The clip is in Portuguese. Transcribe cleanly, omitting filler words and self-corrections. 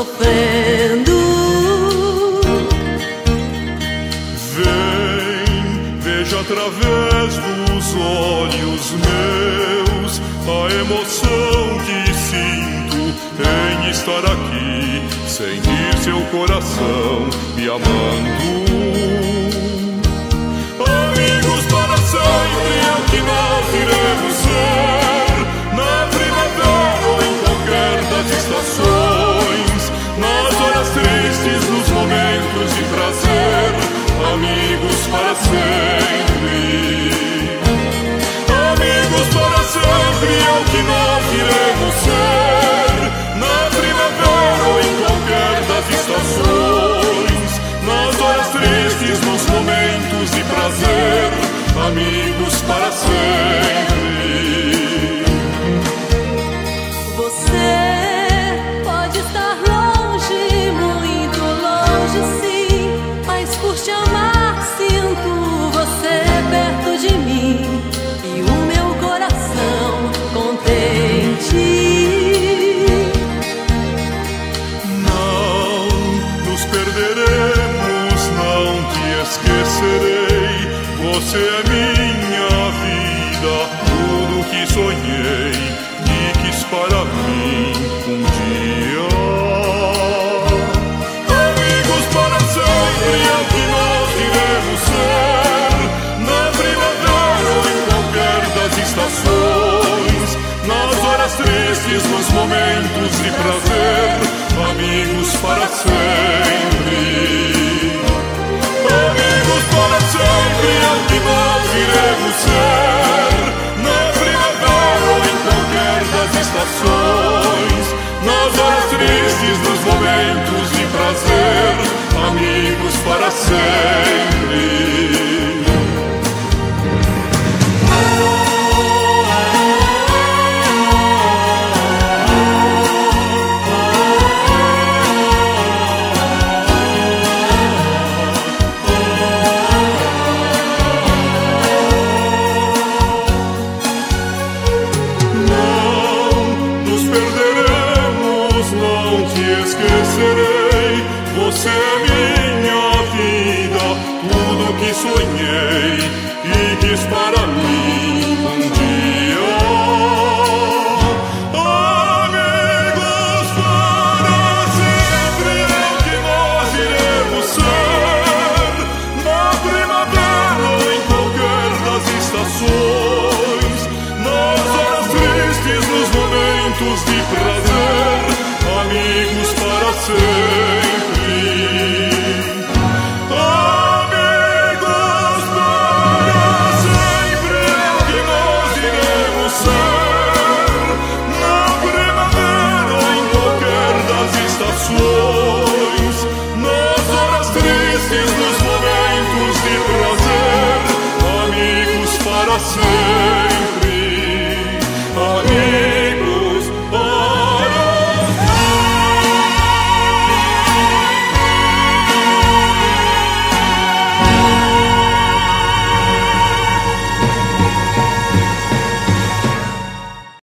sofrendo. Vem, veja através dos olhos meus a emoção que sinto em estar aqui, sentir seu coração me amando. Amigos para sempre é o que nós iremos ser, na primavera ou em qualquer das estações, nas horas tristes, nos momentos de prazer, amigos para sempre. Amigos para sempre é o que nós iremos ser, na primavera ou em qualquer das estações, nas horas tristes, nos momentos de prazer, amigos para sempre. Você pode estar longe, muito longe, sim, mas por te amar sinto você perto de mim e o meu coração contente. Não nos perderemos, não te esquecerei. Você é minha vida, tudo que sonhei e quis para mim um dia. Amigos para sempre é o que nós iremos ser, na primavera ou em qualquer das estações, nas horas tristes, nos momentos de prazer, amigos para sempre. Amigos para sempre é o que nós iremos ser, na primavera ou em qualquer das estações, nas horas tristes, nos momentos de prazer, amigos para sempre. Esquecerei, você é minha vida, tudo que sonhei e quis para mim um dia. Amigos para sempre é o que nós iremos ser, na primavera ou em qualquer das estações, nas horas tristes, nos momentos de prazer, amigos para sempre. Amigos para sempre é o que nós iremos ser, na primavera ou em qualquer das estações, nas horas tristes, nos momentos de prazer, amigos para sempre.